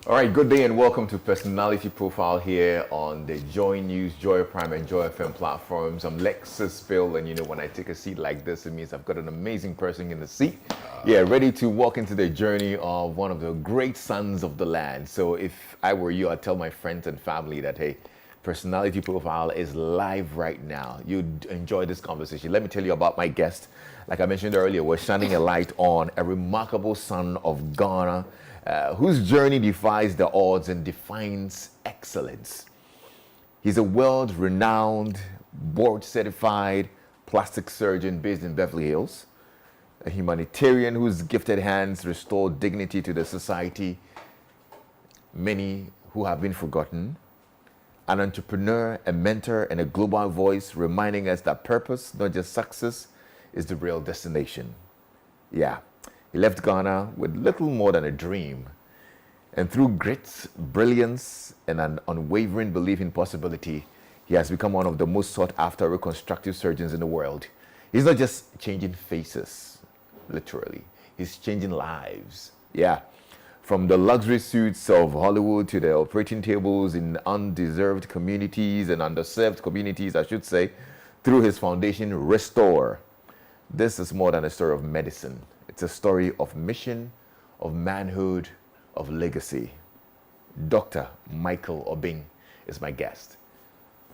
All right, good day and welcome to Personality Profile here on the Joy News, Joy Prime, and Joy FM platforms. I'm Lexis Bill, and when I take a seat like this, it means I've got an amazing person in the seat. Ready to walk into the journey of one of the great sons of the land. So if I were you, I'd tell my friends and family that, hey, Personality Profile is live right now. You'd enjoy this conversation. Let me tell you about my guest. Like I mentioned earlier, we're shining a light on a remarkable son of Ghana, whose journey defies the odds and defines excellence. He's a world-renowned, board-certified plastic surgeon based in Beverly Hills, a humanitarian whose gifted hands restore dignity to the society, many who have been forgotten, an entrepreneur, a mentor, and a global voice reminding us that purpose, not just success, is the real destination. Yeah. He left Ghana with little more than a dream. And through grit, brilliance, and an unwavering belief in possibility, he has become one of the most sought after reconstructive surgeons in the world. He's not just changing faces, literally. He's changing lives. Yeah. From the luxury suites of Hollywood to the operating tables in undeserved communities and underserved communities, I should say, through his foundation, Restore. This is more than a story of medicine. It's a story of mission, of manhood, of legacy. Dr. MiKO Obeng is my guest.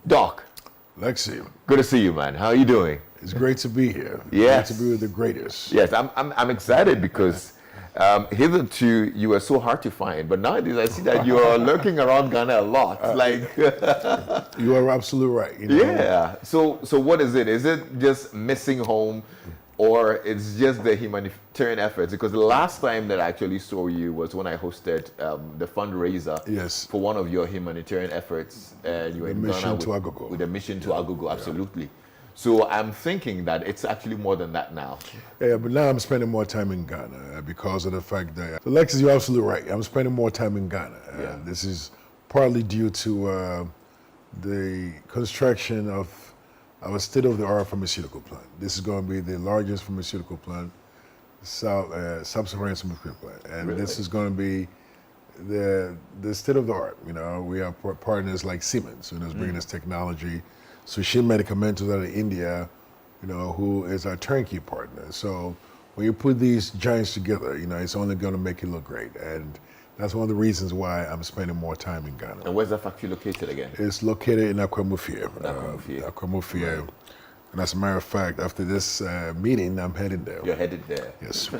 Doc. Lexi. Good to see you, man. How are you doing? It's great to be here. Yes. Great to be with the greatest. Yes, I'm excited because hitherto you were so hard to find, but nowadays I see that you are lurking around Ghana a lot. You are absolutely right. Yeah. So what is it? Is it just missing home? Or it's just the humanitarian efforts? Because the last time that I actually saw you was when I hosted the fundraiser for one of your humanitarian efforts. And you were in Ghana with a mission to Agogo, absolutely. Yeah. So I'm thinking that it's actually more than that now. Yeah, but now I'm spending more time in Ghana because of the fact that, so Lexis, you're absolutely right. I'm spending more time in Ghana. This is partly due to the construction of our state-of-the-art pharmaceutical plant. This is going to be the largest pharmaceutical plant, sub-Saharan pharmaceutical plant. And This is going to be the state-of-the-art. We have partners like Siemens, who's bringing us technology. Sushil Medicamentos out of India, who is our turnkey partner. So when you put these giants together, it's only going to make it look great. And that's one of the reasons why I'm spending more time in Ghana. And where's that factory located again? It's located in Akwamufie. Right. And as a matter of fact, after this meeting, I'm heading there. You're headed there? Yes.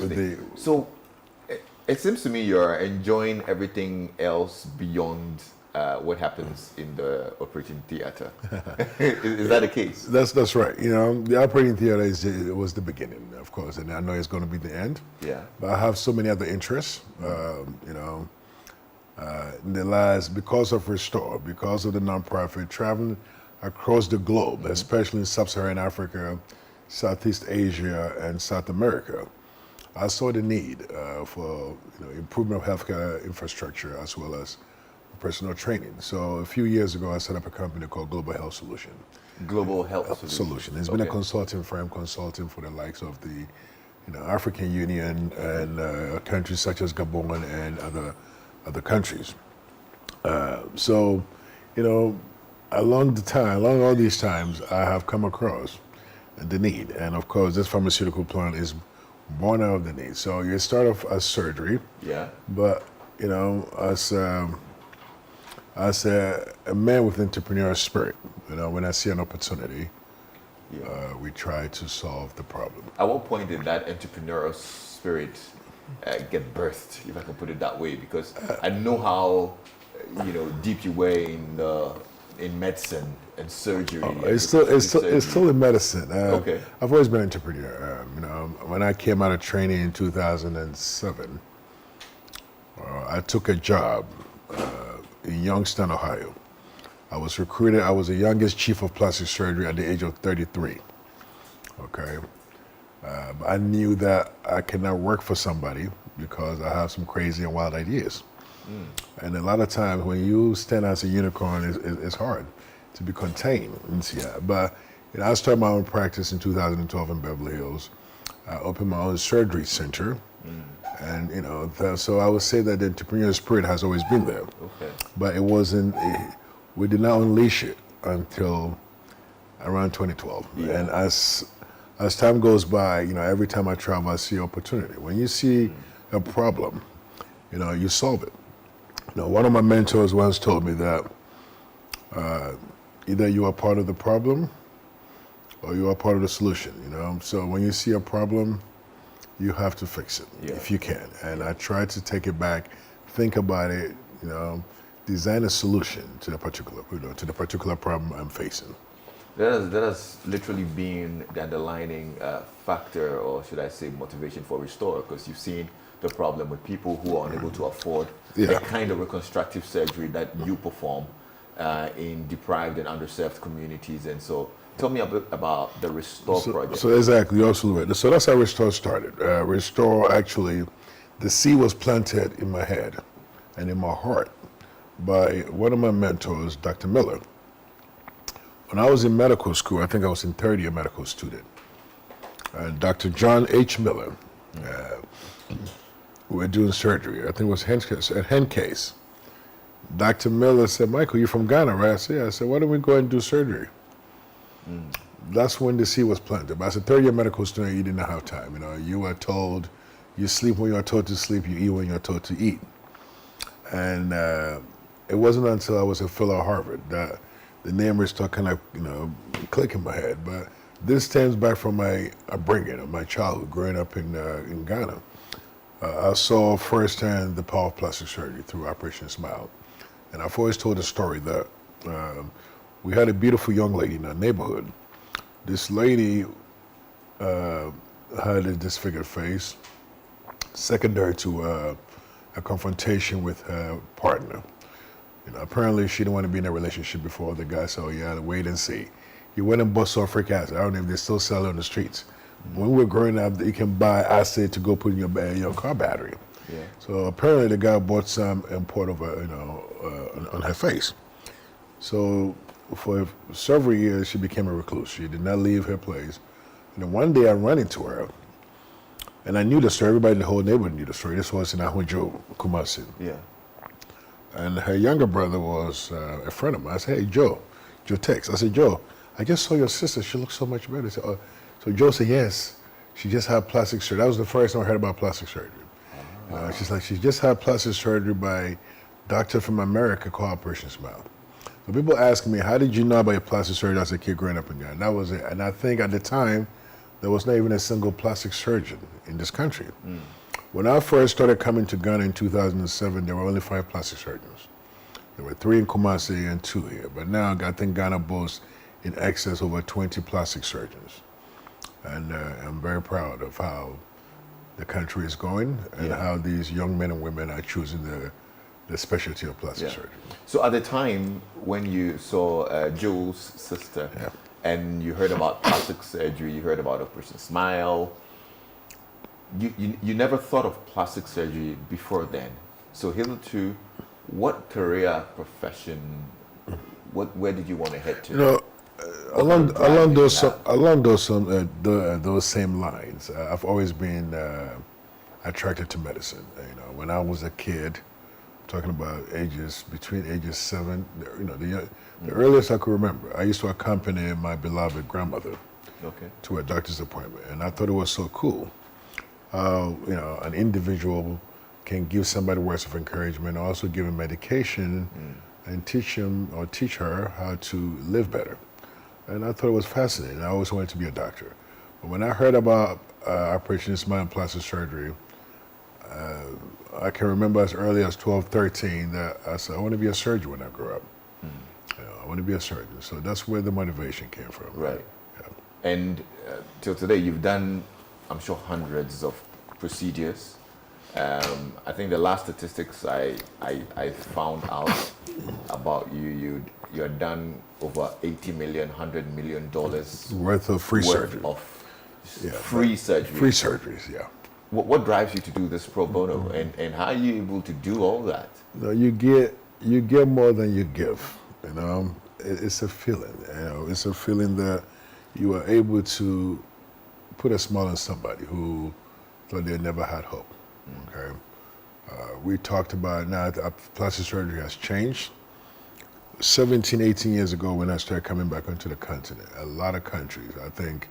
So it seems to me you're enjoying everything else beyond what happens in the operating theater. Is that the case? That's right. The operating theater was the beginning, of course, and I know it's going to be the end. Yeah. But I have so many other interests. In the last, because of Restore, because of the nonprofit, traveling across the globe, especially in sub-Saharan Africa, Southeast Asia, and South America, I saw the need for improvement of healthcare infrastructure as well as personal training. So a few years ago, I set up a company called Global Health Solution. Global Health Solution. It's been a consulting firm consulting for the likes of the African Union and countries such as Gabon and other countries. So along all these times, I have come across the need. And of course, this pharmaceutical plant is born out of the need. So you start off as surgery. Yeah. But, as a man with entrepreneurial spirit, when I see an opportunity, we try to solve the problem. At what point did that entrepreneurial spirit get birthed, if I can put it that way? Because I know how deep you were in medicine and surgery. It's still in medicine. Okay. I've always been an entrepreneur. When I came out of training in 2007, I took a job in Youngstown, Ohio. I was recruited. I was the youngest chief of plastic surgery at the age of 33. Okay. But I knew that I cannot work for somebody because I have some crazy and wild ideas. And a lot of times when you stand as a unicorn, it's hard to be contained. But I started my own practice in 2012 in Beverly Hills. I opened my own surgery center. And, so I would say that the entrepreneurial spirit has always been there. Okay. But it wasn't, we did not unleash it until around 2012. Yeah. And as time goes by, every time I travel, I see opportunity. When you see a problem, you solve it. One of my mentors once told me that either you are part of the problem or you are part of the solution, So when you see a problem, you have to fix it if you can. And I try to take it back, think about it, design a solution to the particular problem I'm facing. That has literally been the underlining factor, or should I say motivation for Restore, because you've seen the problem with people who are unable to afford the kind of reconstructive surgery that you perform in deprived and underserved communities. And so tell me a bit about the Restore project. So exactly, you're absolutely right. So that's how Restore started. Restore, actually, the seed was planted in my head and in my heart by one of my mentors, Dr. Miller. When I was in medical school, I think I was in third year medical student, Dr. John H. Miller, we were doing surgery. I think it was a hand case. Dr. Miller said, "Michael, you're from Ghana, right?" I said, "Yeah." I said, "Why don't we go and do surgery?" That's when the seed was planted. But as a third year medical student, you didn't have time. You were told, you sleep when you're told to sleep, you eat when you're told to eat. And it wasn't until I was a fellow at Harvard that the name Restore kind of, click in my head. But this stems back from my upbringing, of my childhood, growing up in Ghana. I saw firsthand the power of plastic surgery through Operation Smile. And I've always told the story that we had a beautiful young lady in our neighborhood. This lady had a disfigured face, secondary to a confrontation with her partner. Apparently she didn't want to be in a relationship before. The guy said, "Oh, yeah, wait and see." He went and bought sulfuric acid. I don't know if they still sell it on the streets. When we were growing up, you can buy acid to go put in your car battery. Yeah. So apparently the guy bought some and poured over, on her face. So for several years, she became a recluse. She did not leave her place. And then one day I ran into her, and I knew the story. Everybody in the whole neighborhood knew the story. This was in Ahunjo, Kumasi. Yeah. And her younger brother was a friend of mine. I said, "Hey, Joe Tex." I said, "Joe, I just saw your sister. She looks so much better." Said, "Oh." So Joe said, "Yes, she just had plastic surgery." That was the first time I heard about plastic surgery. She's like, she just had plastic surgery by a doctor from America called Operation Smile. So people ask me, "How did you know about your plastic surgery as a kid growing up in Ghana?" That was it. And I think at the time, there was not even a single plastic surgeon in this country. When I first started coming to Ghana in 2007, there were only 5 plastic surgeons. There were 3 in Kumasi and 2 here. But now I think Ghana boasts in excess over 20 plastic surgeons. And I'm very proud of how the country is going and how these young men and women are choosing the specialty of plastic surgery. So at the time when you saw Joe's sister and you heard about plastic surgery, you heard about Operation Smile, you never thought of plastic surgery before then. So hitherto, what career, profession, where did you want to head to? Along those same lines, I've always been attracted to medicine. When I was a kid, talking about between ages 7, the earliest I could remember, I used to accompany my beloved grandmother to a doctor's appointment, and I thought it was so cool. An individual can give somebody words of encouragement, also give him medication, and teach him or teach her how to live better. And I thought it was fascinating. I always wanted to be a doctor. But when I heard about Operation Smile and plastic surgery, I can remember as early as 12, 13 that I said, I want to be a surgeon when I grow up. I want to be a surgeon. So that's where the motivation came from. Right. Yeah. And till today, you've done, I'm sure, hundreds of procedures. I think the last statistics I found out about you're done over $80 million, $100 million worth of free surgery. Free surgery. Free surgeries, yeah. What drives you to do this pro bono, and how are you able to do all that? You get more than you give. It's a feeling. It's a feeling that you are able to put a smile on somebody who thought they never had hope. we talked about now that plastic surgery has changed. 17, 18 years ago when I started coming back onto the continent, a lot of countries, I think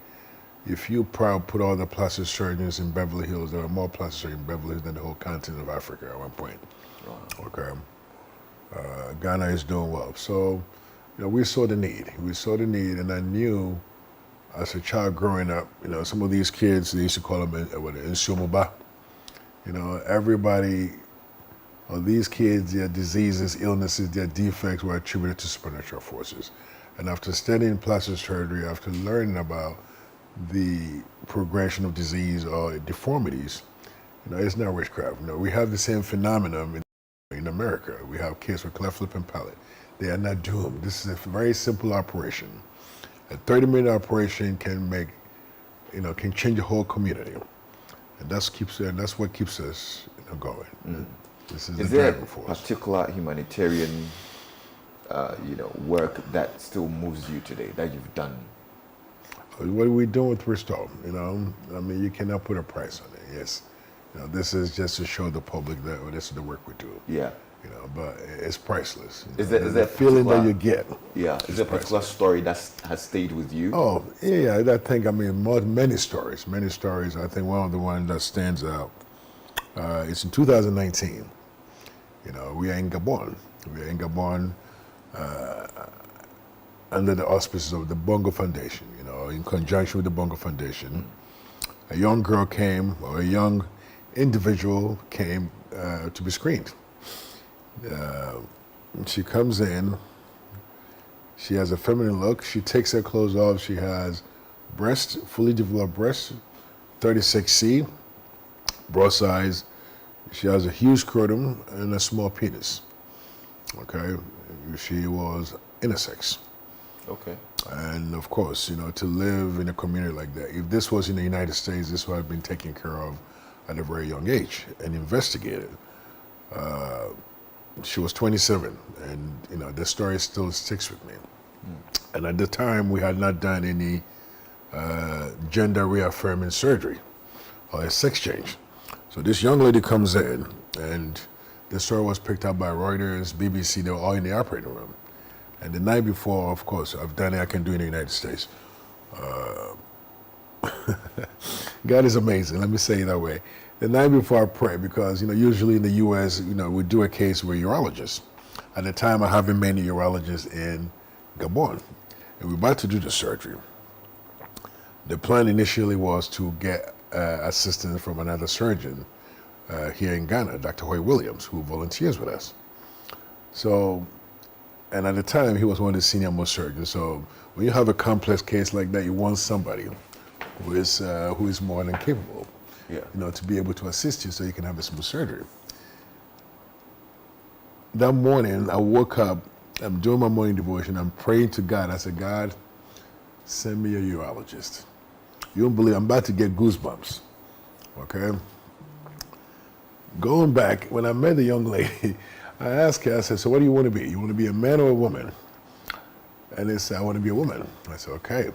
if you put all the plastic surgeons in Beverly Hills, there were more plastic surgeons in Beverly Hills than the whole continent of Africa at one point. Wow. Okay. Ghana is doing well. So, we saw the need. And I knew as a child growing up, some of these kids, they used to call them Insumuba. Everybody, or these kids, their diseases, illnesses, their defects were attributed to supernatural forces. And after studying plastic surgery, after learning about the progression of disease or deformities, it's not witchcraft. We have the same phenomenon in America. We have kids with cleft lip and palate. They are not doomed. This is a very simple operation. A 30-minute operation can can change the whole community. And that's what keeps us going. Mm. This is there a particular humanitarian work that still moves you today, that you've done? What are we doing with Restore? You cannot put a price on it. Yes, this is just to show the public that this is the work we do. Yeah. But it's priceless. Is there the feeling that you get? Yeah. Is there a particular story that has stayed with you? Oh, yeah. I think many stories. I think one of the ones that stands out. It's in 2019. We are in Gabon. Under the auspices of the Bongo Foundation, in conjunction with the Bongo Foundation. A young girl came, or a young individual came to be screened. She comes in, she has a feminine look, she takes her clothes off, she has fully developed breasts, 36C, bra size, she has a huge scrotum and a small penis. Okay, she was intersex. Okay. And of course, to live in a community like that, if this was in the United States, this would have been taken care of at a very young age and investigated. She was 27, and the story still sticks with me. Mm. And at the time, we had not done any gender reaffirming surgery or a sex change. So this young lady comes in, and the story was picked up by Reuters, BBC, they were all in the operating room. And the night before, of course, I've done it, I can do it in the United States. God is amazing, let me say it that way. The night before I pray, because usually in the U.S., we do a case with urologists. At the time, I haven't many urologists in Gabon, and we're about to do the surgery. The plan initially was to get assistance from another surgeon here in Ghana, Dr. Hoy Williams, who volunteers with us. And at the time, he was one of the senior most surgeons. So when you have a complex case like that, you want somebody who is more than capable, to be able to assist you so you can have a smooth surgery. That morning, I woke up, I'm doing my morning devotion, I'm praying to God. I said, God, send me a urologist. You won't believe, I'm about to get goosebumps, okay? Going back, when I met the young lady, I asked her, I said, so what do you want to be? You want to be a man or a woman? And they said, I want to be a woman. I said, okay.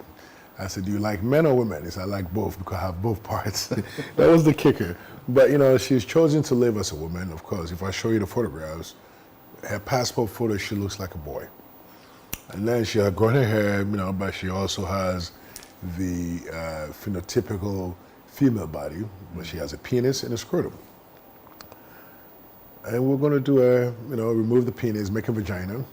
I said, do you like men or women? He said, I like both because I have both parts. That was the kicker. But, she's chosen to live as a woman, of course. If I show you the photographs, her passport photo, she looks like a boy. And then she had grown her hair, but she also has the phenotypical female body, but she has a penis and a scrotum. And we're going to do remove the penis, make a vagina.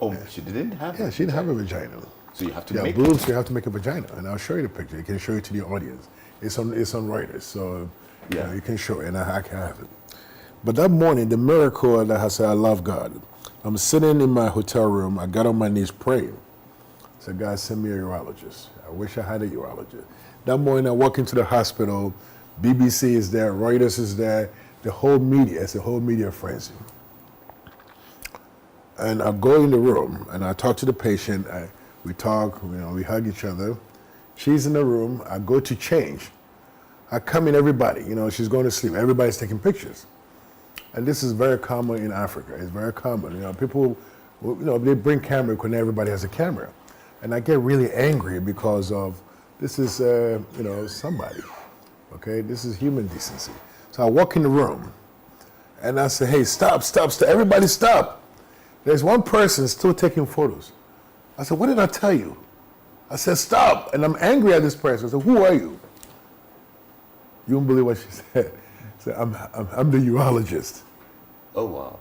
Oh, she didn't have Yeah, she didn't have a vagina. So you have to make boobs, you have to make a vagina. And I'll show you the picture. You can show it to the audience. It's on Reuters, so you can show it, and I can have it. But that morning, the miracle that I said, I love God. I'm sitting in my hotel room. I got on my knees praying. I said, God, send me a urologist. I wish I had a urologist. That morning, I walk into the hospital. BBC is there. Reuters is there. The whole media, it's a whole media frenzy. And I go in the room and I talk to the patient. We talk, we hug each other. She's in the room. I go to change. I come in, everybody, she's going to sleep. Everybody's taking pictures. And this is very common in Africa. It's very common. People, they bring camera when everybody has a camera. And I get really angry because of, this is, somebody, okay? This is human decency. So I walk in the room, And I said, hey, stop. Everybody stop. There's one person still taking photos. I said, what did I tell you? I said, stop. And I'm angry at this person. I said, who are you? You won't believe what she said. I said, I'm the urologist. Oh, wow.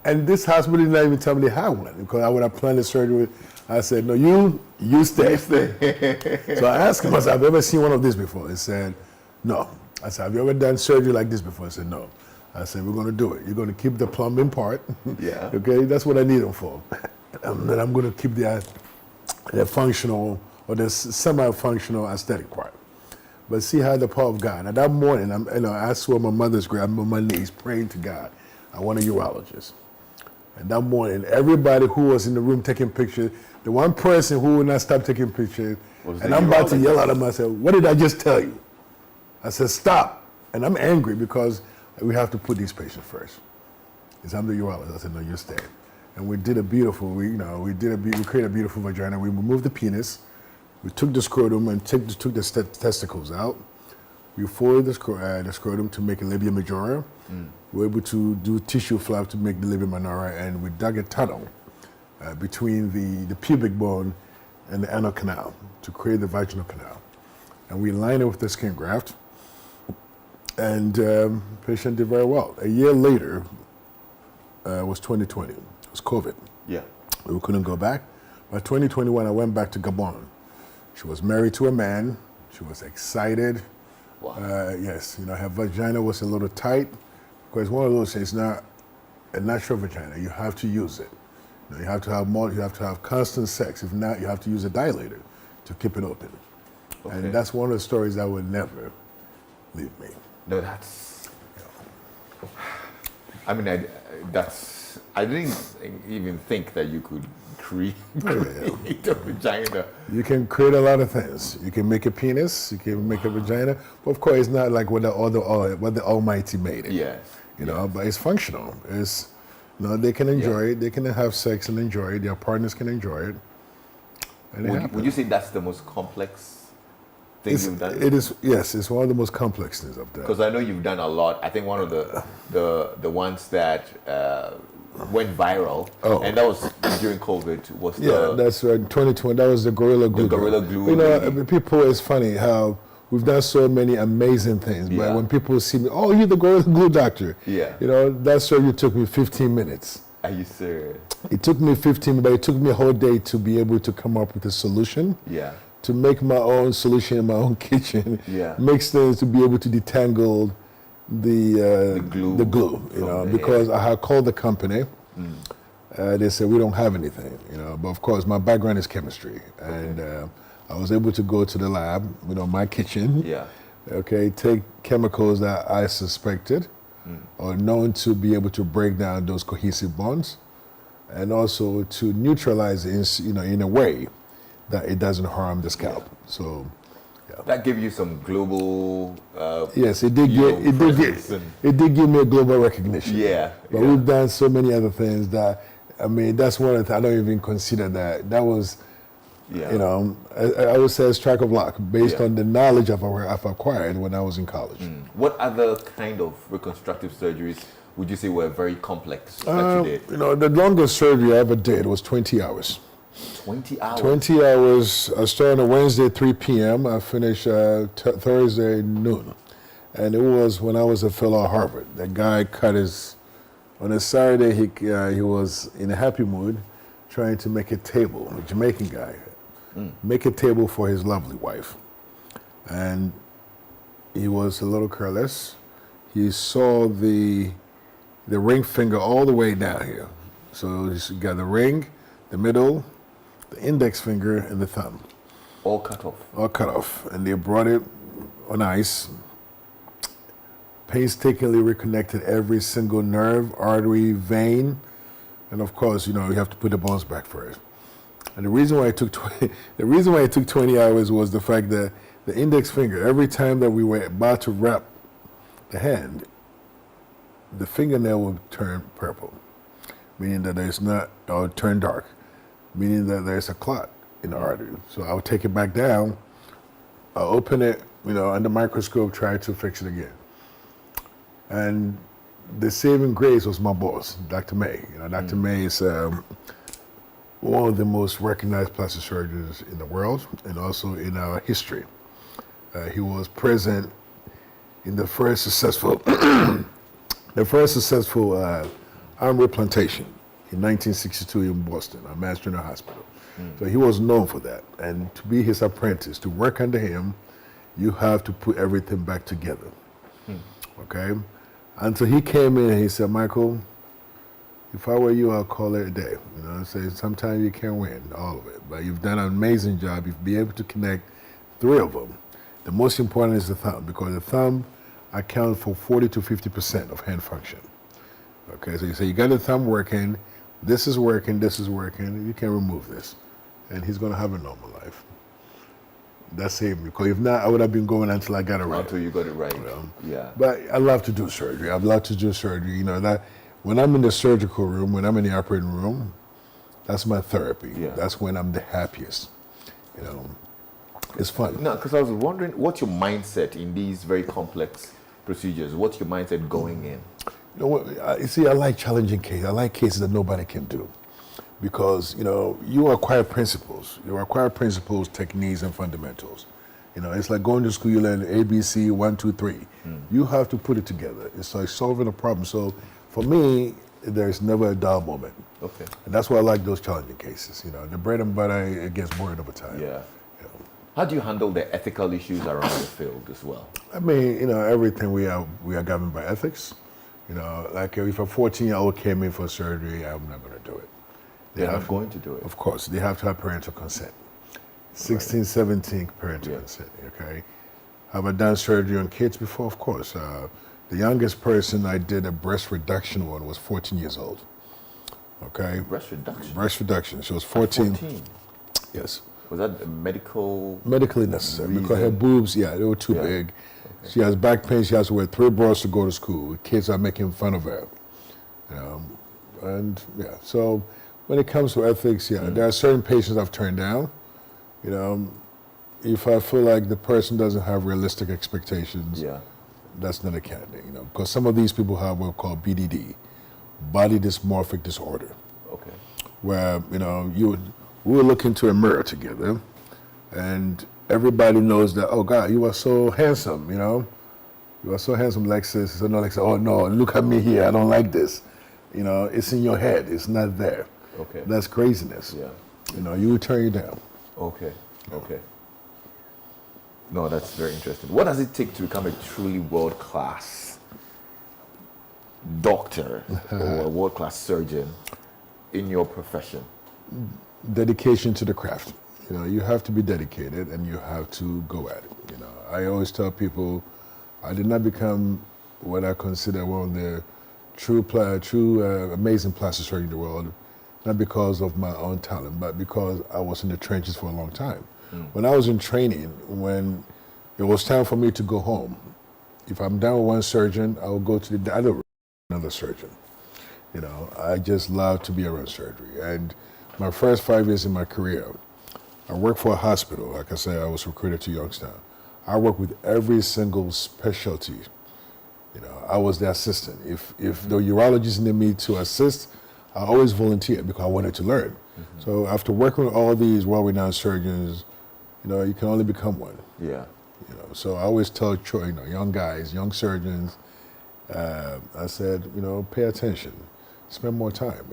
And this hospital did not even tell me they had one because I would have planned the surgery. I said, no, you stay. So I asked him, I said, have you ever seen one of these before? He said, no. I said, have you ever done surgery like this before? He said, no. I said, we're going to do it. You're going to keep the plumbing part. Yeah. Okay, that's what I need them for. And then I'm going to keep the functional or the semi-functional aesthetic part. But see how the power of God. Now that morning, I saw my mother's grave. I'm on my knees praying to God. I want a urologist. And that morning, everybody who was in the room taking pictures, the one person who would not stop taking pictures, and I'm about to yell at him, I said, what did I just tell you? I said, stop. And I'm angry because we have to put these patients first. He said, I'm the urologist. I said, no, you're staying. And we did a beautiful, we created a beautiful vagina. We removed the penis. We took the scrotum and took the testicles out. We folded the scrotum to make a labia majora. We were able to do tissue flap to make the labia minora, and we dug a tunnel between the pubic bone and the anal canal to create the vaginal canal. And we lined it with the skin graft, and the patient did very well. A year later was 2020. It was COVID. Yeah. We couldn't go back. By 2021, I went back to Gabon. She was married to a man. She was excited. Wow. Yes, her vagina was a little tight because one of those things, it's not a natural vagina. You have to use it. You have to have constant sex. If not, you have to use a dilator to keep it open. Okay. And that's one of the stories that would never leave me. No, that's. I mean, I didn't even think that you could create a vagina. You can create a lot of things. You can make a penis. You can make a vagina. But of course, it's not like what the Almighty made it. Yes. But it's functional. It's they can enjoy it. They can have sex and enjoy it. Their partners can enjoy it. And would you say that's the most complex thing you've done? It is. Yes, it's one of the most complex things I've done. Because I know you've done a lot. I think one of the ones that went viral, and that was during COVID. That's right. 2020. That was the Gorilla Glue. The Gorilla Glue. People. It's funny how we've done so many amazing things, but when people see me, oh, you're the Gorilla Glue doctor. Yeah. That surgery took me 15 minutes. Are you serious? It took me 15, but it took me a whole day to be able to come up with a solution. Yeah. To make my own solution in my own kitchen. Yeah. Makes things to be able to detangle the glue, because I had called the company. They said we don't have anything, But of course, my background is chemistry, and I was able to go to the lab, my kitchen. Yeah. Okay, take chemicals that I suspected or known to be able to break down those cohesive bonds, and also to neutralize it, in a way that it doesn't harm the scalp. Yeah. So. That gave you some global. Yes, it did give me a global recognition. Yeah. But we've done so many other things that, that's one of the, I don't even consider that. That was, I would say a strike of luck based on the knowledge I've acquired when I was in college. What other kind of reconstructive surgeries would you say were very complex that you did? The longest surgery I ever did was 20 hours. 20 hours? 20 hours. I started on Wednesday, 3 p.m. I finished Thursday, noon. And it was when I was a fellow at Harvard. That guy on a Saturday, he was in a happy mood trying to make a table, a Jamaican guy, make a table for his lovely wife. And he was a little careless. He saw the ring finger all the way down here. So he got the ring, the middle, the index finger, and the thumb. All cut off? All cut off. And they brought it on ice, painstakingly reconnected every single nerve, artery, vein, and of course, you have to put the bones back first. And the reason why it took 20 hours was the fact that the index finger, every time that we were about to wrap the hand, the fingernail would turn purple, meaning that or turn dark, meaning that there's a clot in the artery. So I would take it back down, I'll open it, under microscope, try to fix it again. And the saving grace was my boss, Dr. May. Dr. May is one of the most recognized plastic surgeons in the world and also in our history. He was present in the first successful arm replantation in 1962 in Boston, at Mass General Hospital. So he was known for that. And to be his apprentice, to work under him, you have to put everything back together. Okay? Until he came in and he said, Michael, if I were you, I'll call it a day. Say sometimes you can't win all of it, but you've done an amazing job. You've been able to connect 3 of them. The most important is the thumb, because the thumb accounts for 40 to 50% of hand function. Okay, so you say you got the thumb working, this is working, you can remove this. And he's going to have a normal life. That saved me, because if not, I would have been going until I got it right. Until you got it right. Yeah. But I love to do surgery. That when I'm in the surgical room, when I'm in the operating room, that's my therapy. Yeah. That's when I'm the happiest. It's fun. No, because I was wondering, what's your mindset in these very complex procedures? What's your mindset going in? You see, I like challenging cases. I like cases that nobody can do. Because, you acquire principles. You acquire principles, techniques, and fundamentals. It's like going to school, you learn ABC, 1, 2, 3. You have to put it together. It's like solving a problem. So for me, there's never a dull moment. Okay. And that's why I like those challenging cases. The bread and butter, it gets boring over time. Yeah. How do you handle the ethical issues around the field as well? I mean, everything we are governed by ethics. Like if a 14-year-old came in for surgery, I'm not going to do it. They're not going to do it. Of course, they have to have parental consent. 16, 17 parental consent, okay? Have I done surgery on kids before? Of course. The youngest person I did a breast reduction on was 14 years old, okay? Breast reduction? Breast reduction. She was 14. 14? Yes. Was that a medically necessary, because her boobs, they were too big. Okay. She has back pain. She has to wear 3 bras to go to school. Kids are making fun of her. So when it comes to ethics, there are certain patients I've turned down. If I feel like the person doesn't have realistic expectations, that's not a candidate. Because some of these people have what's called BDD, body dysmorphic disorder. Okay. Where we will look into a mirror together, and everybody knows that, oh God, you are so handsome, You are so handsome, Lexis. So no, Lexis, oh no, look at me here, I don't like this. It's in your head, it's not there. Okay. That's craziness. Yeah. You will turn you down. Okay. No, that's very interesting. What does it take to become a truly world-class doctor or a world-class surgeon in your profession? Dedication to the craft. You have to be dedicated and you have to go at it. I always tell people I did not become what I consider one of the true amazing plastic surgeons in the world, not because of my own talent, but because I was in the trenches for a long time. When I was in training, when it was time for me to go home, if I'm done with one surgeon, I will go to the other room, another surgeon. I just love to be around surgery. And my first 5 years in my career, I worked for a hospital. Like I said, I was recruited to Youngstown. I worked with every single specialty. I was the assistant. If the urologist needed me to assist, I always volunteered because I wanted to learn. So after working with all these well-renowned surgeons, you can only become one. Yeah. So I always tell young guys, young surgeons, I said, pay attention. Spend more time.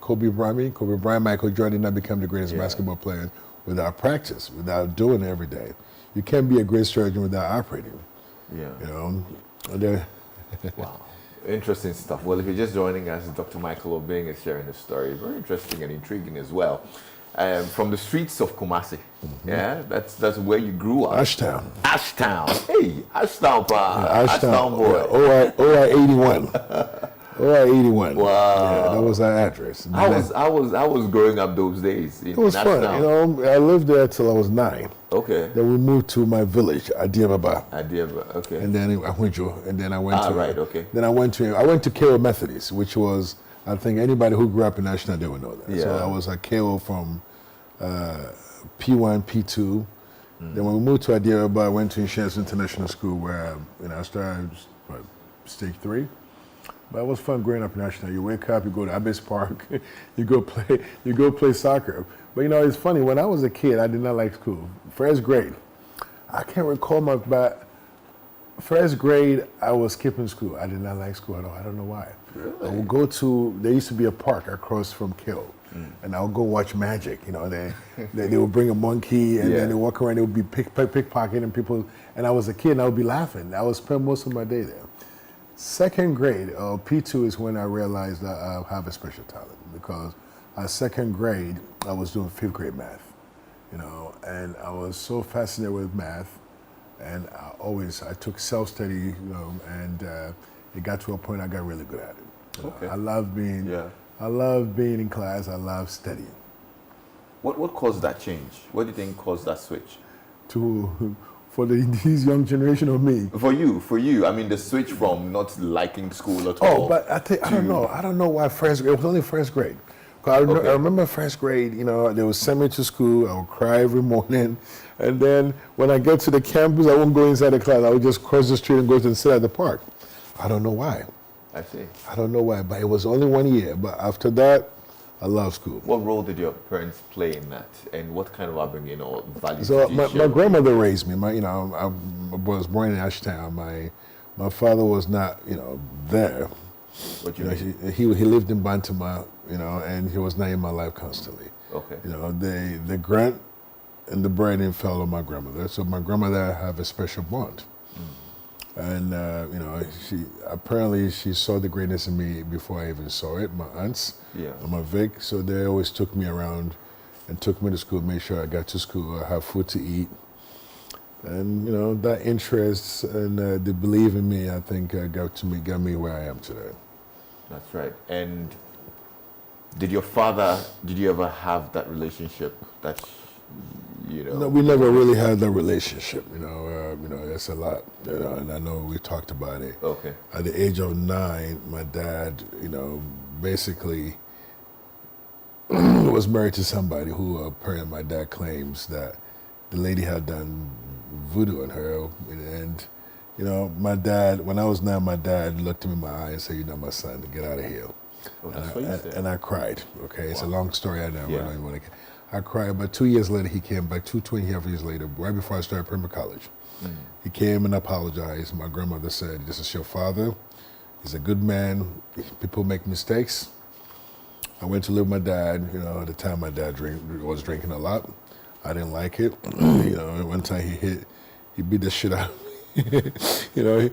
Kobe Bryant, Michael Jordan did not become the greatest basketball player without practice, without doing it every day. You can't be a great surgeon without operating. Wow. Interesting stuff. Well, if you're just joining us, Dr. Michael Obeng is sharing a story. Very interesting and intriguing as well. From the streets of Kumasi. That's where you grew up. Ashtown. Hey, Ashtown, Ashtown boy. OI 81. OI 81. Wow. Yeah, that was our address. I was growing up those days. It was fun. I lived there till I was 9. Okay. Then we moved to my village, Adiababa. Okay. And then I went to. Then I went to. I went to KO Methodist, which was, I think anybody who grew up in Ashtown, they would know that. So I was at KO from P1, P2. Then when we moved to Adiababa, I went to Insurance International School where I started stage 3. But it was fun growing up in National. You wake up, you go to Abbas Park, you go play soccer. But you know, it's funny. When I was a kid, I did not like school. First grade, I can't recall but first grade, I was skipping school. I did not like school at all. I don't know why. Really? I would go to. There used to be a park across from Kill, and I would go watch magic. You know, they would bring a monkey, and then they walk around. They would be pickpocketing people. And I was a kid, and I would be laughing. I would spend most of my day there. Second grade, P2 is when I realized that I have a special talent, because at second grade, I was doing fifth grade math, you know, and I was so fascinated with math, and I took self-study, you know, and it got to a point I got really good at it. Okay. I love being in class. I love studying. What caused that change? What do you think caused that switch? For these young generation of me. For you. I mean, the switch from not liking school at all. Oh, but I don't know. I don't know why first grade. It was only first grade. I remember first grade, you know, they would send me to school. I would cry every morning. And then when I get to the campus, I wouldn't go inside the class. I would just cross the street and go and sit at the park. I don't know why. I see. I don't know why, but it was only 1 year. But after that, I love school. What role did your parents play in that? And what kind of upbringing or values So did you share? my grandmother raised me. I was born in Ashtown. My father was not, you know, there. What do you mean? He lived in Bantama, you know, and he was not in my life constantly. Okay. You know, the grant and the burden fell on my grandmother. So my grandmother have a special bond. And, you know, she saw the greatness in me before I even saw it. My aunts, my Vic, so they always took me around and took me to school, made sure I got to school, I have food to eat. And, you know, that interest and the belief in me, I think, got me where I am today. That's right. And did you ever have that relationship that, you know? No, we never really had that relationship, you know, that's a lot, you know, and I know we talked about it. Okay. At the age of 9, my dad, you know, basically was married to somebody who apparently my dad claims that the lady had done voodoo on her. And, you know, my dad, when I was 9, my dad looked me in my eye and said, "You're not my son, get out of here." Oh, that's what you said. And I cried, okay? Wow. It's a long story, I know. Yeah. I cried, but 2 years later, he came back, 2.5 years later, right before I started primary college. He came and apologized. My grandmother said, "This is your father. He's a good man. People make mistakes." I went to live with my dad. You know, at the time my dad was drinking a lot. I didn't like it. You know, one time he beat the shit out of me. you know,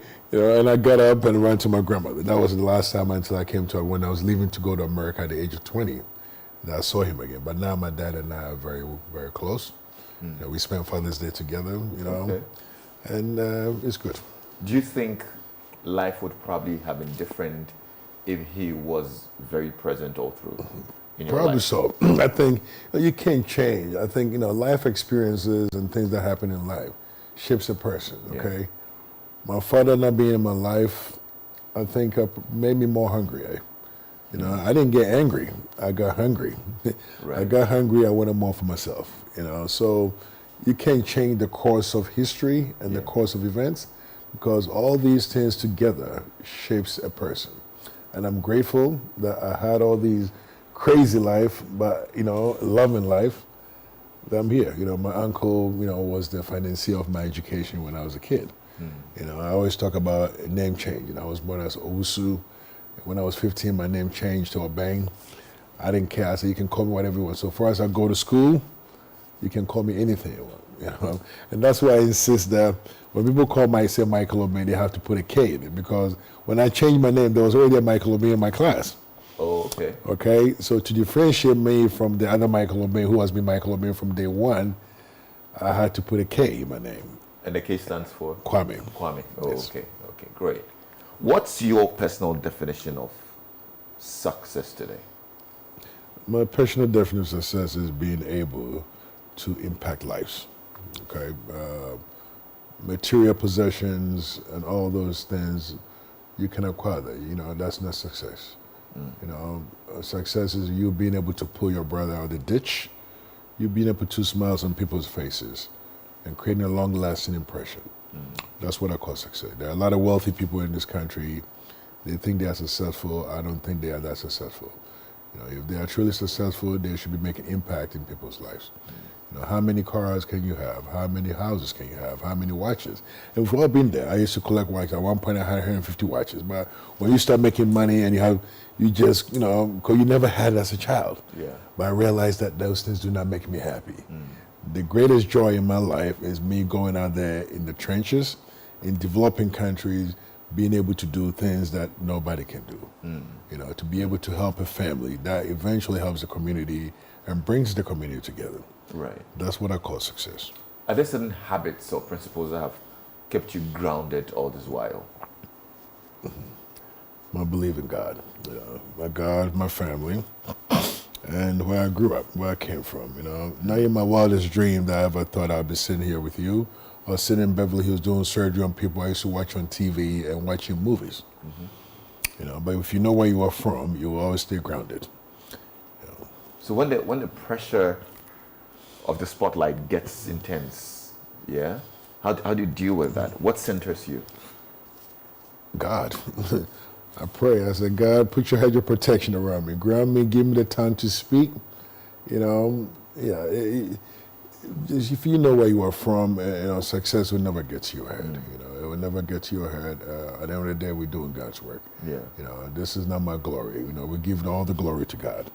and I got up and ran to my grandmother. That was the last time until I came to her when I was leaving to go to America at the age of 20. That I saw him again. But now my dad and I are very, very close. You know, we spent Father's Day together, you know, and it's good. Do you think life would probably have been different if he was very present all through in your Probably life? so. I think you can't change. I think, you know, life experiences and things that happen in life shapes a person, okay? My father not being in my life, I think made me more hungry, You know, I didn't get angry. I got hungry. Right. I got hungry. I wanted more for myself. You know, so you can't change the course of history and the course of events, because all these things together shapes a person. And I'm grateful that I had all these crazy life, but you know, loving life. That I'm here. You know, my uncle, you know, was the financier of my education when I was a kid. You know, I always talk about name change. You know, I was born as Owusu. When I was 15, my name changed to Obeng. I didn't care. I said, "You can call me whatever you want. So far as I go to school, you can call me anything you want." You know? And that's why I insist that when people say Michael Obeng, they have to put a K in it, because when I changed my name, there was already a Michael Obeng in my class. Oh, okay. Okay, so to differentiate me from the other Michael Obeng, who has been Michael Obeng from day one, I had to put a K in my name. And the K stands for? Kwame. Kwame. Oh, Yes. okay. Okay, great. What's your personal definition of success today? My personal definition of success is being able to impact lives. Okay, material possessions and all those things, you can acquire that. You know, that's not success. You know, success is you being able to pull your brother out of the ditch, you being able to smile on people's faces, and creating a long-lasting impression. That's what I call success. There are a lot of wealthy people in this country, They think they are successful. I don't think they are that successful. If they are truly successful, they should be making impact in people's lives. How many cars can you have? How many houses can you have? How many watches? And we've all been there. I used to collect watches. At one point, I had 150 watches. But when you start making money and you just, because you never had it as a child. Yeah. But I realized that those things do not make me happy. The greatest joy in my life is me going out there in the trenches, in developing countries, being able to do things that nobody can do. To be able to help a family, that eventually helps the community and brings the community together. Right. That's what I call success. Are there certain habits or principles that have kept you grounded all this while? My belief in God. My God, my family, and where I grew up, where I came from. Not in my wildest dream that I ever thought I'd be sitting here with you, or sitting in Beverly Hills doing surgery on people I used to watch on TV and watching movies. But if you know where you are from, you will always stay grounded. So when the pressure of the spotlight gets intense, yeah, how do you deal with that? What centers you? God. I pray. I said, God, put your hedge of protection around me. Ground me, give me the time to speak. If you know where you are from, success will never get to your head. It will never get to your head. At the end of the day, we're doing God's work. Yeah. This is not my glory. We give all the glory to God.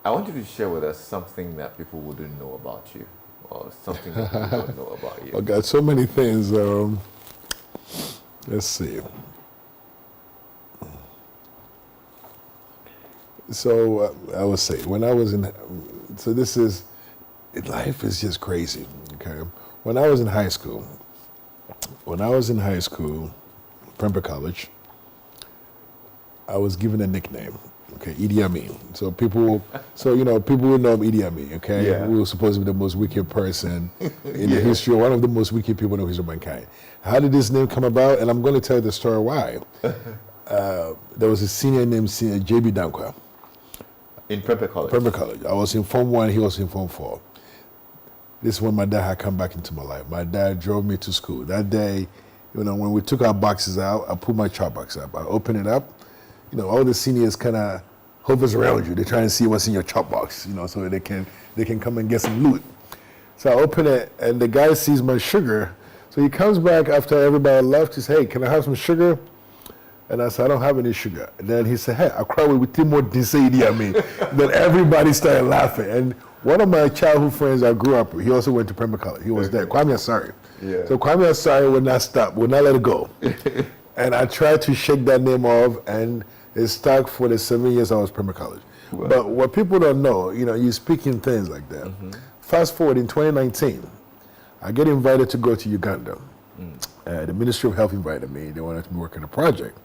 I want you to share with us something that people wouldn't know about you, or something that people don't know about you. I got so many things. Let's see. So I would say life is just crazy. Okay, when I was in high school, Prempeh College, I was given a nickname. Okay, Idi Amin. So people will know Idi Amin. Okay, Yeah. we were supposed to be the most wicked person in the history, one of the most wicked people in the history of mankind. How did this name come about? And I'm going to tell you the story why. There was a senior named J.B. Dankwa. In Prempeh College? Prempeh College. I was in Form 1, he was in Form 4. This is when my dad had come back into my life. My dad drove me to school. That day, when we took our boxes out, I put my chart box up. I opened it up. All the seniors kind of hovers around you. They try and see what's in your chart box, so they can come and get some loot. So I open it, and the guy sees my sugar. So he comes back after everybody left. He says, "Hey, can I have some sugar?" And I said, "I don't have any sugar." And then he said, "Hey, I cried with Timo Dinsaidi." Then everybody started laughing. And one of my childhood friends I grew up with, he also went to Prempeh College. He was there, Kwame Asari. Yeah. So Kwame Asari would not stop, would not let it go. And I tried to shake that name off, and it stuck for the 7 years I was Prempeh College. Wow. But what people don't know, you speak in things like that. Fast forward in 2019, I get invited to go to Uganda. The Ministry of Health invited me. They wanted me to work on a project.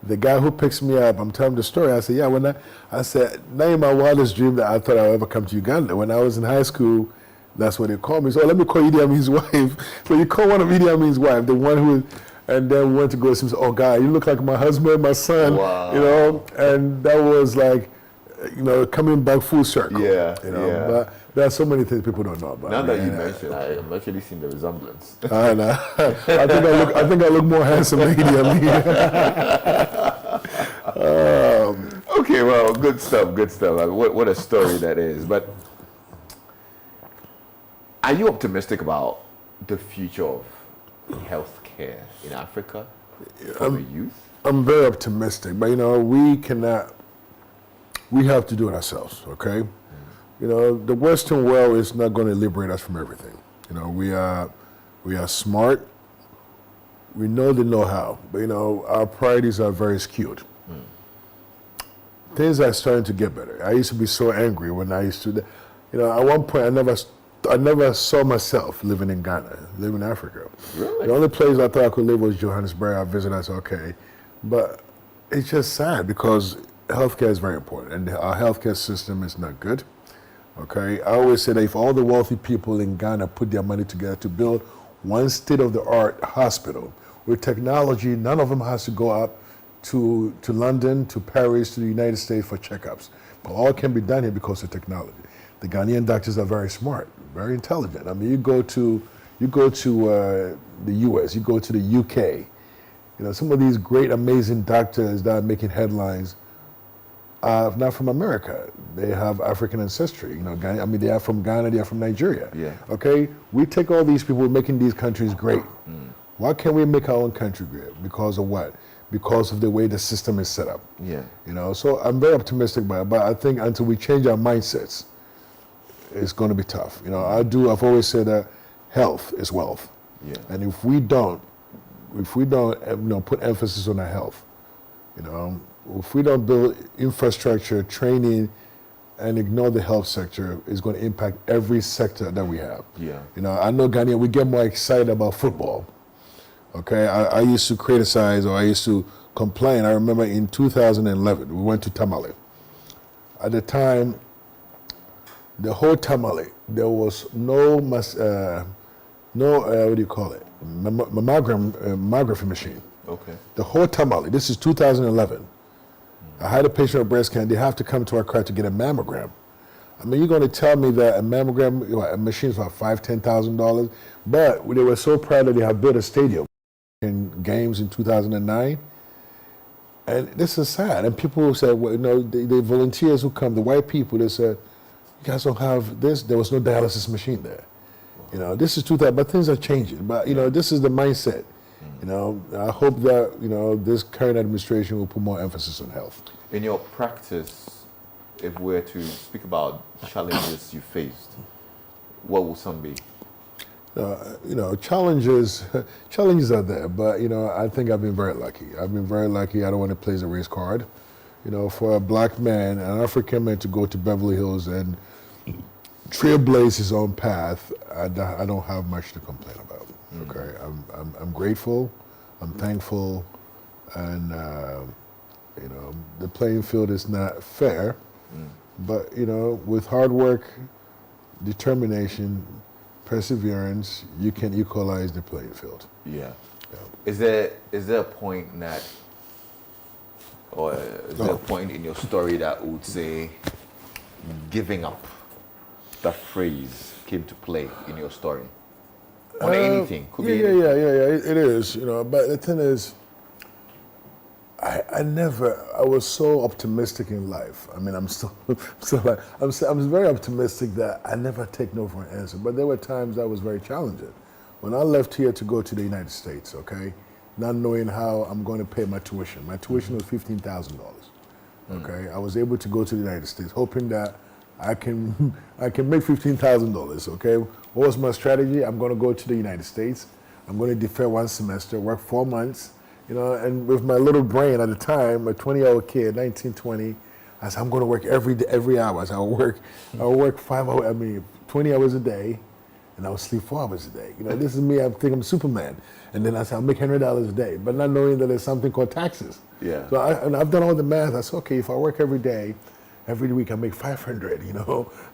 The guy who picks me up, I'm telling him the story. I said, yeah, I said, not in my wildest dream that I thought I would ever come to Uganda. When I was in high school, that's what they called me. So let me call Idi Amin's wife. So you call one of Idi Amin's wife, the one who, and then we went to go see him. Oh, God, you look like my husband, my son. Wow. And that was like, coming back full circle. Yeah. But there are so many things people don't know about. Now that you mention, I'm actually seeing the resemblance. I know. I think I look more handsome than Idi Amin. Okay, well, good stuff. What a story that is. But are you optimistic about the future of healthcare in Africa for the youth? I'm very optimistic, but we have to do it ourselves, okay? The Western world is not going to liberate us from everything. We are smart. We know the know-how, but our priorities are very skewed. Things are starting to get better. I used to be so angry when I used to, at one point I never saw myself living in Ghana, living in Africa. Really? The only place I thought I could live was Johannesburg. I visited, I said, okay. But it's just sad because healthcare is very important, and our healthcare system is not good. Okay, I always say that if all the wealthy people in Ghana put their money together to build one state-of-the-art hospital with technology, none of them has to go up to London, to Paris, to the United States for checkups. But all can be done here because of technology. The Ghanaian doctors are very smart, very intelligent. I mean, you go to You go to the U.S., you go to the U.K., some of these great, amazing doctors that are making headlines are not from America. They have African ancestry. They are from Ghana, they are from Nigeria. Yeah. Okay? We take all these people, making these countries great. Why can't we make our own country great? Because of what? Because of the way the system is set up. Yeah. So I'm very optimistic about it, but I think until we change our mindsets, it's going to be tough. I've always said that health is wealth. Yeah. And if we don't put emphasis on our health, if we don't build infrastructure, training, and ignore the health sector, it's going to impact every sector that we have. Yeah. I know Ghanaian, we get more excited about football. Okay, I used to criticize, or I used to complain. I remember in 2011, we went to Tamale. At the time, the whole Tamale, there was no mammography machine. Okay. The whole Tamale, this is 2011. I had a patient with breast cancer. They have to come to our crowd to get a mammogram. You're going to tell me that a mammogram, a machine is about $5,000, $10,000, but they were so proud that they have built a stadium in games in 2009. And this is sad. And people said, the volunteers who come, the white people, they said, you guys don't have this. There was no dialysis machine there. This is 2000, but things are changing. But, this is the mindset. I hope that, this current administration will put more emphasis on health. In your practice, if we're to speak about challenges you faced, what will some be? Challenges are there, but, I think I've been very lucky. I don't want to play the race card. For a black man, an African man, to go to Beverly Hills and trailblaze his own path, I don't have much to complain about. Okay, I'm grateful, I'm thankful, and the playing field is not fair, but with hard work, determination, perseverance, you can equalize the playing field. Yeah. Is there a point a point in your story that would say giving up? That phrase came to play in your story. On anything. Could be anything. It is, but the thing is, I was so optimistic in life. I'm very optimistic that I never take no for an answer, but there were times I was very challenging. When I left here to go to the United States, okay, not knowing how I'm going to pay my tuition. My tuition was $15,000, okay? I was able to go to the United States, hoping that I can make $15,000, okay? What was my strategy? I'm going to go to the United States. I'm going to defer one semester, work 4 months, and with my little brain at the time, a 20-year-old kid, 19, 20, I said, I'm going to work every hour. So I'll work 20 hours a day, and I'll sleep 4 hours a day. This is me, I think I'm Superman. And then I said, I'll make $100 a day, but not knowing that there's something called taxes. Yeah. So I've done all the math. I said, okay, if I work every day, every week I make $500,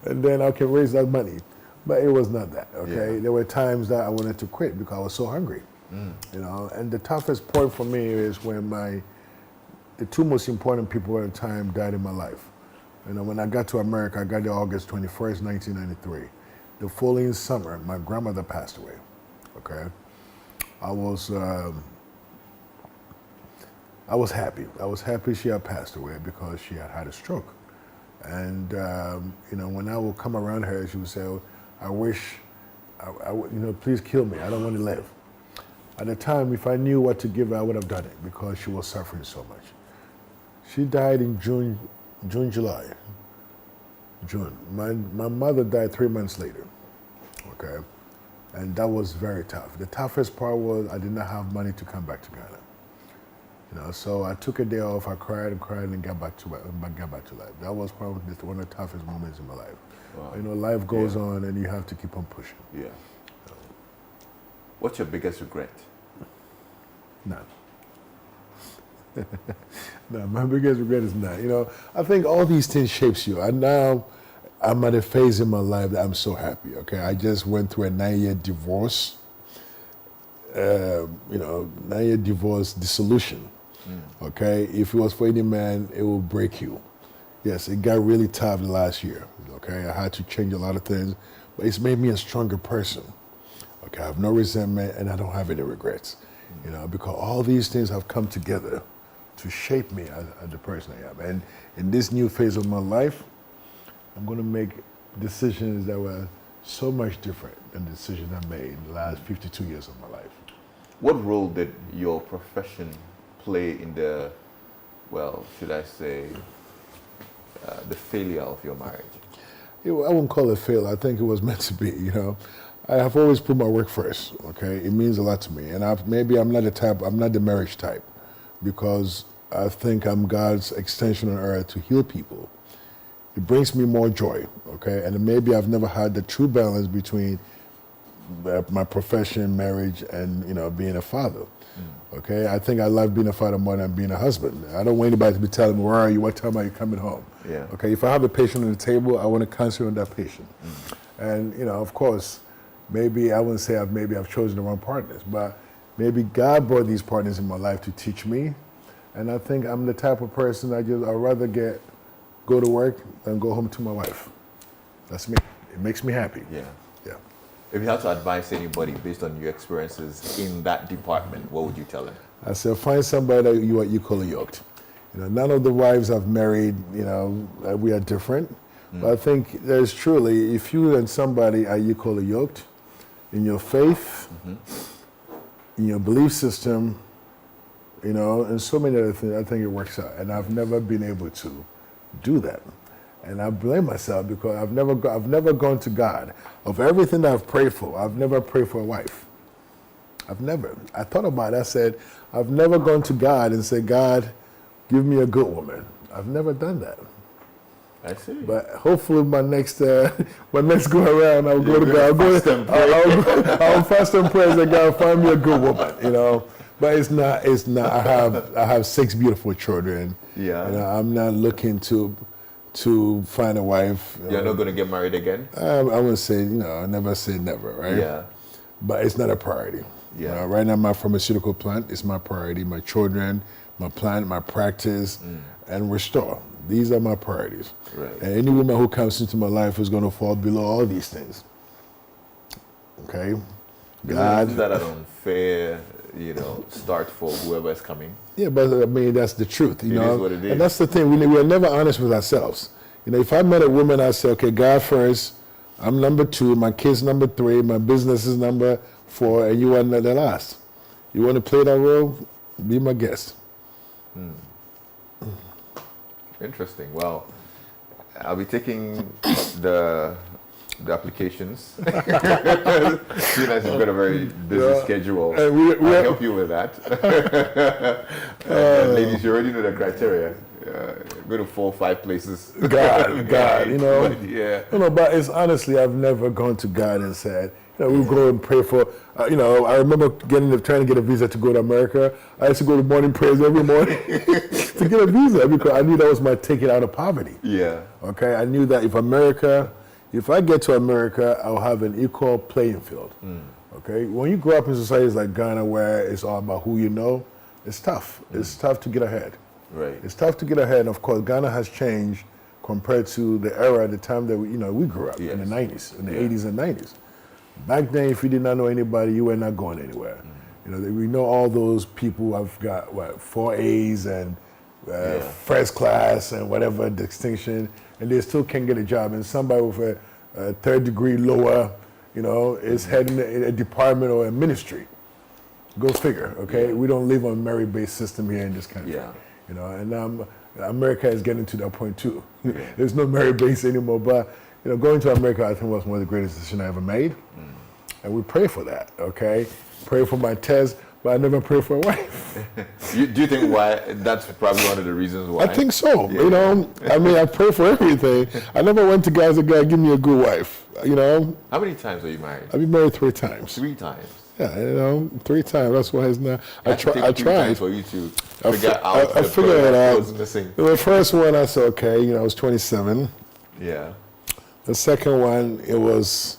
and then I can raise that money. But it was not that, okay? Yeah. There were times that I wanted to quit because I was so hungry, and the toughest point for me is when the two most important people at the time died in my life. When I got to America, I got there August 21st, 1993. The following summer, my grandmother passed away, okay? I was happy. I was happy she had passed away because she had had a stroke. And, when I would come around her, she would say, I wish, please kill me. I don't want to live. At the time, if I knew what to give her, I would have done it because she was suffering so much. She died in July. My mother died 3 months later, okay? And that was very tough. The toughest part was I did not have money to come back to Ghana. So I took a day off, I cried and got back to life. That was probably one of the toughest moments in my life. Wow. Life goes on and you have to keep on pushing. Yeah. What's your biggest regret? None. No, my biggest regret is none. I think all these things shapes you. And now I'm at a phase in my life that I'm so happy, okay? I just went through a 9-year divorce, 9-year divorce dissolution. Okay, if it was for any man, it will break you. Yes, it got really tough last year. Okay, I had to change a lot of things, but it's made me a stronger person. Okay, I have no resentment, and I don't have any regrets. You know, because all these things have come together to shape me as the person I am. And in this new phase of my life, I'm going to make decisions that were so much different than the decisions I made in the last 52 years of my life. What role did your profession play in the, well, should I say, the failure of your marriage? I wouldn't call it fail. I think it was meant to be, you know. I have always put my work first, okay? It means a lot to me. And maybe I'm not the marriage type, because I think I'm God's extension on earth to heal people. It brings me more joy, okay? And maybe I've never had the true balance between my profession, marriage, and, you know, being a father, okay? I think I love being a father more than being a husband. I don't want anybody to be telling me, where are you, what time are you coming home? Yeah. Okay, if I have a patient on the table, I want to concentrate on that patient. And, you know, of course, maybe I wouldn't say I've chosen the wrong partners, but maybe God brought these partners in my life to teach me. And I think I'm the type of person I'd rather go to work than go home to my wife. That's me. It makes me happy. Yeah. Yeah. If you had to advise anybody based on your experiences in that department, what would you tell them? I said, find somebody that you are equally yoked. You know, none of the wives I've married, you know, we are different. But I think there's truly, if you and somebody are equally yoked in your faith, in your belief system, you know, and so many other things, I think it works out. And I've never been able to do that. And I blame myself because I've never gone to God. Of everything that I've prayed for, I've never prayed for a wife. I've never. I thought about it. I said, I've never gone to God and said, God, give me a good woman. I've never done that. I see. But hopefully my next go around, I'll go to God. I'll fast and pray and say, God, find me a good woman, you know. But it's not. I have 6 beautiful children. Yeah. You know, I'm not looking to find a wife. You're not going to get married again? I wouldn't say, you know, I never say never, right? Yeah. But it's not a priority. Yeah. You know, right now, my pharmaceutical plant is my priority. My children, my plant, my practice, and restore. These are my priorities. Right. And any woman who comes into my life is going to fall below all these things. Okay? God. Isn't that an unfair, you know, start for whoever is coming? Yeah, but I mean, that's the truth, you know. It is what it is. And that's the thing, we're never honest with ourselves. You know, if I met a woman, I say, okay, God first, I'm number 2, my kids number 3, my business is number 4, and you are the last. You want to play that role? Be my guest. Interesting. Well, I'll be taking the applications. Seeing as you've got a very busy schedule, I'll help you with that. And ladies, you already know the criteria. Go to 4 or 5 places. God, you know. But, yeah. You know, but it's honestly, I've never gone to God and said, you know, we go and pray for, you know, I remember trying to get a visa to go to America. I used to go to morning prayers every morning to get a visa because I knew that was my ticket out of poverty. Yeah. Okay, I knew that if I get to America, I'll have an equal playing field. Okay, when you grow up in societies like Ghana where it's all about who you know, it's tough. It's tough to get ahead. Right. It's tough to get ahead, and of course, Ghana has changed compared to the era at the time that we grew up in the 90s, in the 80s and 90s. Back then, if you did not know anybody, you were not going anywhere. You know, we know all those people who have got 4 A's and first class and whatever distinction, and they still can't get a job. And somebody with a 3rd degree lower, you know, is heading a department or a ministry. Go figure, okay? We don't live on a merit-based system here in this country. Yeah. You know, and America is getting to that point too. There's no merit base anymore, but you know, going to America I think was one of the greatest decisions I ever made. And we pray for that, okay? Pray for my test, but I never pray for a wife. Do you think why that's probably one of the reasons why? I think so. Yeah. You know, I mean, I pray for everything. I never went to guys and God, give me a good wife. You know. How many times are you married? I've been married 3 times. 3 times. Yeah, you know, 3 times. That's why it's not. I tried for you to figure out. I figured it out. Was missing. The first one, I said, okay, you know, I was 27. Yeah. The second one, it was,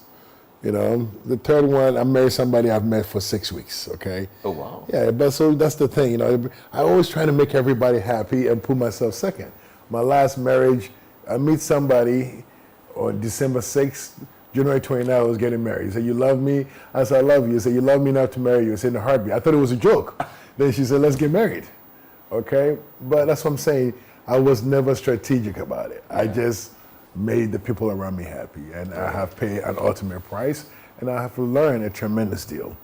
you know, the third one, I married somebody I've met for 6 weeks. Okay. Oh wow. Yeah, but so that's the thing, you know. I always try to make everybody happy and put myself second. My last marriage, I meet somebody on December 6th. January 29th, I was getting married. He said, you love me? I said, I love you. He said, you love me enough to marry you. I said, in a heartbeat. I thought it was a joke. Then she said, let's get married. Okay? But that's what I'm saying. I was never strategic about it. I just made the people around me happy. And I have paid an ultimate price. And I have learned a tremendous deal.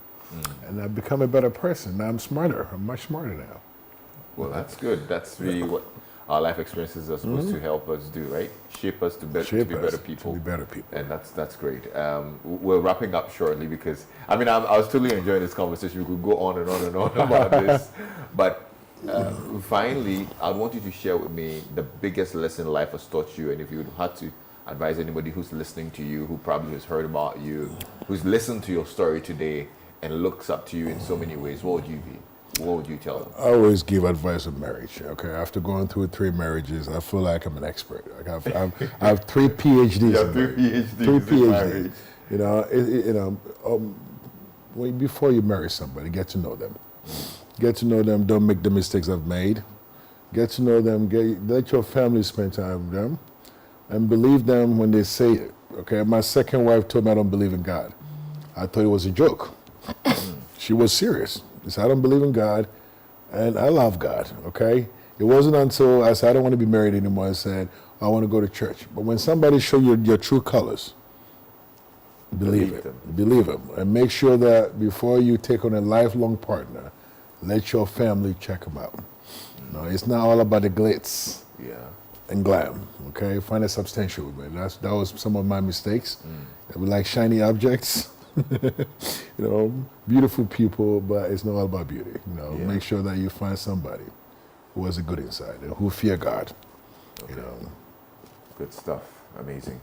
And I've become a better person. Now I'm smarter. I'm much smarter now. Well, that's good. That's really what our life experiences are supposed to help us do, right? Shape us to be better people. To be better people. And that's great. We're wrapping up shortly because, I mean, I was totally enjoying this conversation. We could go on and on and on about this. But finally, I want you to share with me the biggest lesson life has taught you. And if you had to advise anybody who's listening to you, who probably has heard about you, who's listened to your story today and looks up to you in so many ways, what would you be? What would you tell them? I always give advice on marriage. Okay, after going through 3 marriages, I feel like I'm an expert. Like I have 3 PhDs. You have 3 PhDs. 3 PhDs. Before you marry somebody, get to know them. Get to know them. Don't make the mistakes I've made. Get to know them. Let your family spend time with them, and believe them when they say it. Okay, my second wife told me I don't believe in God. I thought it was a joke. She was serious. She said, I don't believe in God, and I love God, okay? It wasn't until I said, I don't want to be married anymore, I said, I want to go to church. But when somebody shows you your true colors, believe it. Believe them. And make sure that before you take on a lifelong partner, let your family check them out. No, it's not all about the glitz and glam, okay? Find a substantial woman. That was some of my mistakes. They were like shiny objects. Beautiful people, but it's not all about beauty. Make sure that you find somebody who has a good inside and who fear God. Okay. Good stuff. Amazing.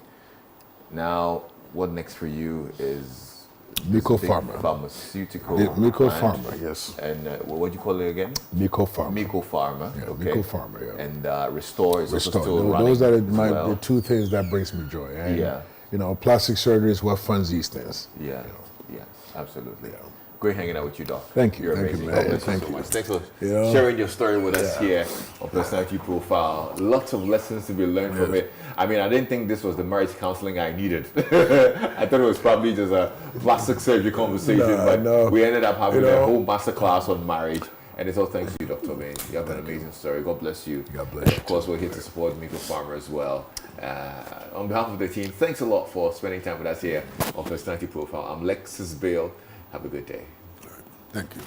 Now, what next for you is MiKO Pharma. Pharmaceutical. MiKO Pharma, yes. And what do you call it again? MiKO Pharma. MiKo Pharma. Yeah, okay. MiKo Pharma, yeah. And Restore is also still running. Those are well. the 2 things that brings me joy. And, plastic surgery is what funds these things. Yeah. Yes, absolutely. Yeah. Great hanging out with you, Doc. Thank you. You're Thank amazing. you, man. God bless Thank you so you. much. Thanks for sharing your story with us here on Personality Profile. Lots of lessons to be learned from it. I mean, I didn't think this was the marriage counseling I needed. I thought it was probably just a plastic surgery conversation, but we ended up having a whole masterclass on marriage. And it's all thanks to you, Dr. Obeng. You have an amazing story. God bless you. God bless you. Of course, we're here to support MiKO Pharma as well. On behalf of the team, thanks a lot for spending time with us here on Personality Profile. I'm Lexis Bill. Have a good day. Thank you.